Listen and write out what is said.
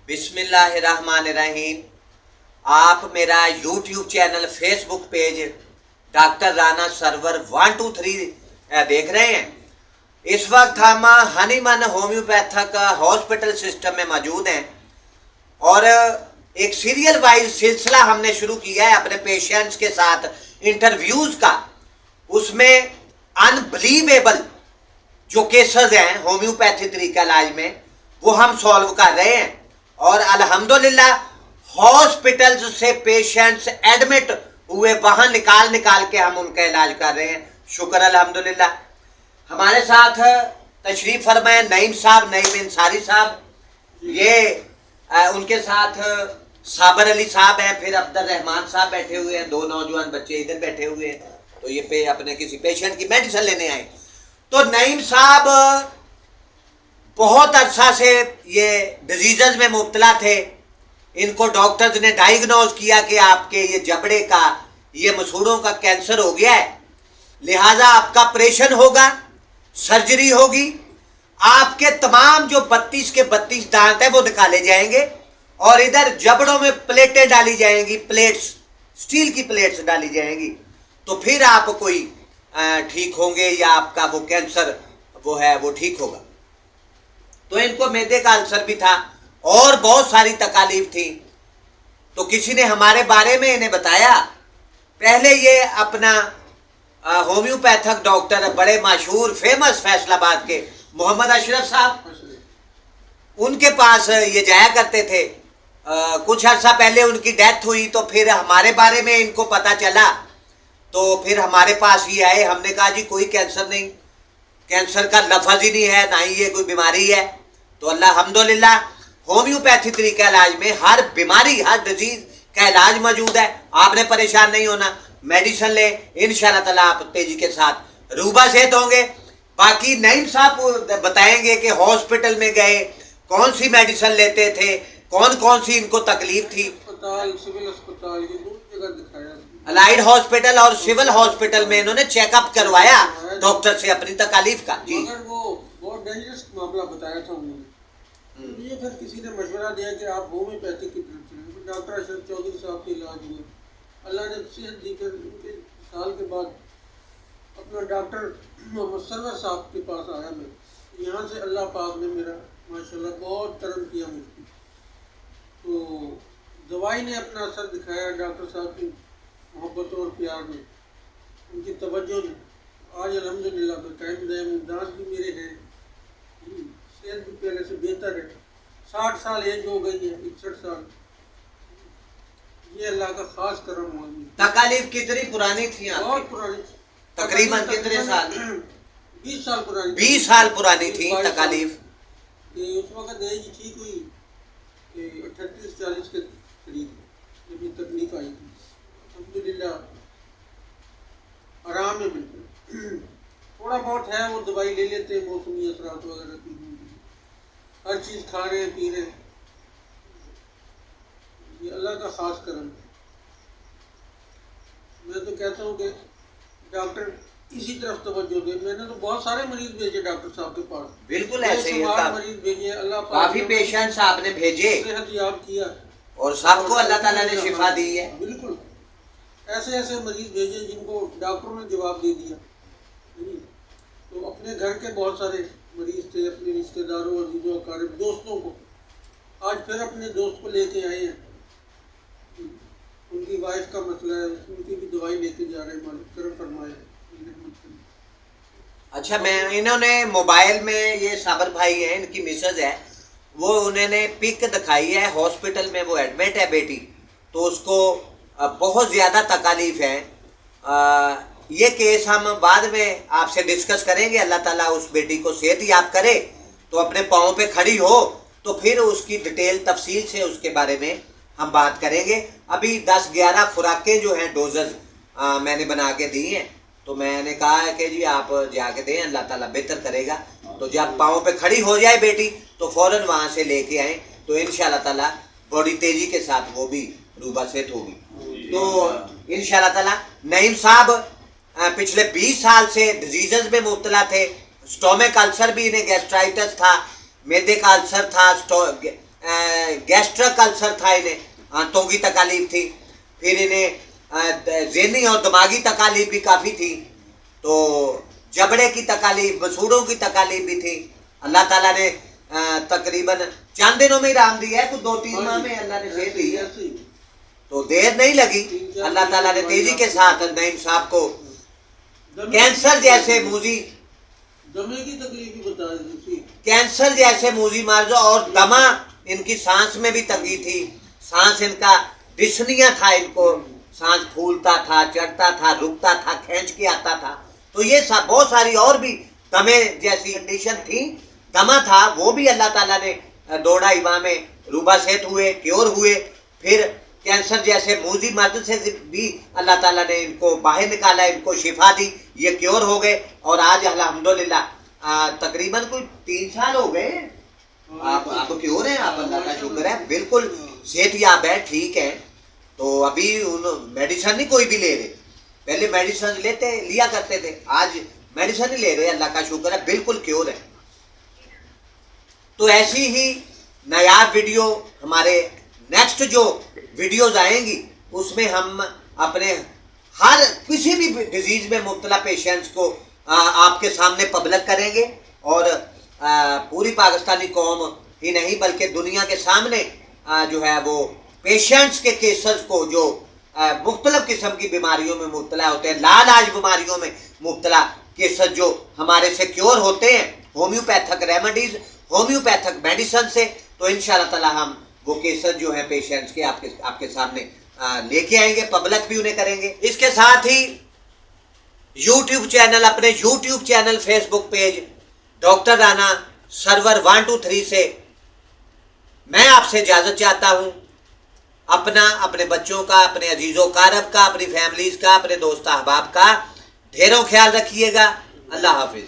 बिस्मिल्लाहिर्रहमानिर्रहीम। आप मेरा YouTube channel, Facebook page doctor Rana Sarwar 123 देख रहे हैं। इस वक्त हम हनीमन होम्योपैथिक हॉस्पिटल सिस्टम में मौजूद हैं और एक सीरियल वाइज सिलसिला हमने शुरू किया है अपने पेशेंट्स के साथ इंटरव्यूज का। उसमें अनबिलीवेबल जो केसेस हैं होम्योपैथी तरीका इलाज में वो हम सॉल्व कर रहे हैं और अल्हम्दुलिल्लाह हॉस्पिटल्स से पेशेंट्स एडमिट हुए वहां निकाल के हम उनका इलाज कर रहे हैं। शुक्र अल्हम्दुलिल्लाह। हमारे साथ तशरीफ फरमाए नईम साहब, नईम अंसारी साहब, ये उनके साथ साबर अली साहब हैं, फिर अब्दुल रहमान साहब बैठे हुए हैं, दो नौजवान बच्चे इधर बैठे हुए हैं। तो ये पे अपने किसी पेशेंट की मेडिसिन लेने आए। तो नईम साहब बहुत अरसा से ये डिजीज़ में मुब्तला थे। इनको डॉक्टर्स ने डायग्नोज किया कि आपके ये जबड़े का, ये मसूड़ों का कैंसर हो गया है, लिहाजा आपका ऑपरेशन होगा, सर्जरी होगी, आपके तमाम जो 32 के 32 दांत है वो निकाले जाएंगे और इधर जबड़ों में प्लेटें डाली जाएंगी, प्लेट्स, स्टील की प्लेट्स डाली जाएंगी। तो फिर आप कोई ठीक होंगे या आपका वो कैंसर वो है वो ठीक होगा। तो इनको मैदे का अल्सर भी था और बहुत सारी तकालीफ थी। तो किसी ने हमारे बारे में इन्हें बताया। पहले ये अपना होम्योपैथिक डॉक्टर, बड़े मशहूर फेमस फैसलाबाद के मोहम्मद अशरफ साहब, उनके पास ये जाया करते थे। कुछ अर्सा पहले उनकी डेथ हुई तो फिर हमारे बारे में इनको पता चला तो फिर हमारे पास ही आए। हमने कहा जी कोई कैंसर नहीं, कैंसर का लफ्ज़ ही नहीं है, ना ही ये कोई बीमारी है। तो अल्हम्दुलिल्लाह होम्योपैथी तरीका इलाज में हर बीमारी, हर डिजीज का इलाज मौजूद है। आपने परेशान नहीं होना, मेडिसिन ले, इंशाअल्लाह ताला आप तेजी के साथ रूबा सेहत होंगे। बाकी नईम साहब बताएंगे कि हॉस्पिटल में गए, कौन सी मेडिसिन लेते थे, कौन कौन सी इनको तकलीफ थी। अलाइड हॉस्पिटल और सिविल हॉस्पिटल में इन्होंने चेकअप करवाया डॉक्टर से अपनी तकलीफ का। जी, मगर वो बहुत डेंजरस मामला बताया था उन्होंने। ये फिर किसी ने मशवरा दिया कि आप होम्योपैथिक की तरफ चलें। डॉक्टर अशरफ चौधरी साहब के इलाज हुए, अल्लाह ने सेहत दी। फिर उनके साल के बाद अपना डॉक्टर मोहम्मद सरवर साहब के पास आया मैं। यहाँ से अल्लाह पाक ने मेरा माशाल्लाह बहुत करम किया मुझको। तो दवाई ने अपना असर दिखाया, डॉक्टर साहब की मोहब्बत और प्यार में, उनकी तवज्जो ने। आज अल्हम्दुलिल्लाह मैं कायम दायम, दांत भी मेरे हैं, सेहत भी पहले से बेहतर है। 60 साल एज हो गई है, 61 साल। ये अल्लाह का खास करम हुआ। तकालीफ कितनी पुरानी थी? बहुत पुरानी, तकरीबन कितने साल? 20 साल पुरानी। 20 साल पुरानी थी तकालीफ। उस वक्त एज ठीक हुई 38-40 के करीब जब ये तकलीफ आई थी। अल्हम्दुलिल्लाह आराम है बिल्कुल। थोड़ा बहुत है वो दवाई ले लेते हैं, मौसमी असरात वगैरह, हर चीज़ खा रहे हैं, पी रहे हैं। ये अल्लाह का खास करम है। मैं तो कहता हूँ कि डॉक्टर इसी तरफ तवज्जो दे। मैंने तो बहुत सारे मरीज भेजे डॉक्टर साहब के पास। बिल्कुल ऐसे ही है, मरीज भेजे, अल्लाह काफी पेशेंट्स आपने भेजे, सेहत याब किया और सबको अल्लाह ताला ने शिफा दी है। बिल्कुल ऐसे ऐसे मरीज भेजे जिनको डॉक्टरों ने जवाब दे दिया। तो अपने घर के बहुत सारे मरीज थे, अपने रिश्तेदारों और अजीजों अकारिब दोस्तों को, आज फिर अपने दोस्त को लेके आए हैं। उनकी वाइफ का मसला है, उनकी भी दवाई लेके जा रहे हैं, मालिक करम फरमाए। अच्छा, मैं इन्होंने मोबाइल में, ये साबर भाई हैं, इनकी मिसेज है, वो उन्होंने पिक दिखाई है, हॉस्पिटल में वो एडमिट है बेटी। तो उसको बहुत ज़्यादा तकालीफ है। ये केस हम बाद में आपसे डिस्कस करेंगे। अल्लाह ताला उस बेटी को सेहत याब करे तो अपने पाँव पे खड़ी हो, तो फिर उसकी डिटेल तफसील से उसके बारे में हम बात करेंगे। अभी 10-11 खुराकें जो हैं, डोजेज मैंने बना के दी हैं। तो मैंने कहा है कि जी आप जाके दें, अल्लाह ताला बेहतर करेगा। तो जब पाँव पे खड़ी हो जाए बेटी तो फ़ौरन वहाँ से लेके आएँ, तो इंशाअल्लाह ताला बड़ी तेज़ी के साथ वो भी रूबा सेहत होगी। तो इंशाअल्लाह ताला नईम साहब पिछले 20 साल से डिजीज़ में मुब्तला थे। स्टोमक अल्सर भी इन्हें, गैस्ट्राइटिस था, मैदे का अल्सर था, गैस्ट्रिक अल्सर था, इन्हें आंतों की तकालीफ थी, फिर इन्हें ज़हनी और दिमागी तकालीफ भी काफ़ी थी, तो जबड़े की तकालीफ, मसूड़ों की तकालीफ भी थी। अल्लाह ताला ने तकरीबन चंद दिनों में ही राम दिया है, कुछ 2-3 माह में अल्लाह ने सेहत दी है, तो देर नहीं लगी। अल्लाह ताला ने तेजी के साथ नईम साहब को कैंसर जैसे मूजी, दमे की तकलीफ भी बता दी, कैंसर जैसे मूजी मार्जो और दमा, इनकी सांस में भी तंगी थी, सांस इनका डिस्निया था, इनको सांस फूलता था, चढ़ता था, रुकता था, खींच के आता था, तो ये बहुत सारी और भी दमे जैसी कंडीशन थी। दमा था वो भी अल्लाह ताला ने दौड़ा इवा में रूबा सेहत हुए, क्योर हुए। फिर कैंसर जैसे मूजी मर्द से भी अल्लाह ताला ने इनको बाहर निकाला, इनको शिफा दी, ये क्योर हो गए। और आज अल्हम्दुलिल्लाह तकरीबन कोई 3 साल हो गए आप क्योर हैं, आप अल्लाह का शुक्र है, बिल्कुल सेहतयाब है, ठीक है। तो अभी मेडिसिन नहीं कोई भी ले रहे, पहले मेडिसिन लिया करते थे, आज मेडिसिन नहीं ले रहे, अल्लाह का शुक्र है, बिल्कुल क्योर है। तो ऐसी ही नायाब वीडियो हमारे नेक्स्ट जो वीडियोस आएंगी, उसमें हम अपने हर किसी भी डिजीज में मुब्तला पेशेंट्स को आपके सामने पब्लिक करेंगे, और पूरी पाकिस्तानी कौम ही नहीं बल्कि दुनिया के सामने जो है वो पेशेंट्स के केसेस को, जो मुख्तलिफ किस्म की बीमारियों में मुब्तला होते हैं, लाइलाज बीमारियों में मुब्तला केसेस जो हमारे से क्योर होते हैं होम्योपैथिक रेमेडीज, होम्योपैथिक मेडिसिन से, तो इंशाअल्लाह ताला हम वो केसेस जो है पेशेंट्स के आपके सामने लेके आएंगे, पब्लिक भी उन्हें करेंगे। इसके साथ ही यूट्यूब चैनल, अपने YouTube channel, Facebook page doctor Rana server 123 से मैं आपसे इजाज़त चाहता हूँ। अपना, अपने बच्चों का, अपने अजीज़ों कारब का, अपनी फैमिलीज़ का, अपने दोस्त अहबाब का ढेरों ख्याल रखिएगा। अल्लाह हाफिज़।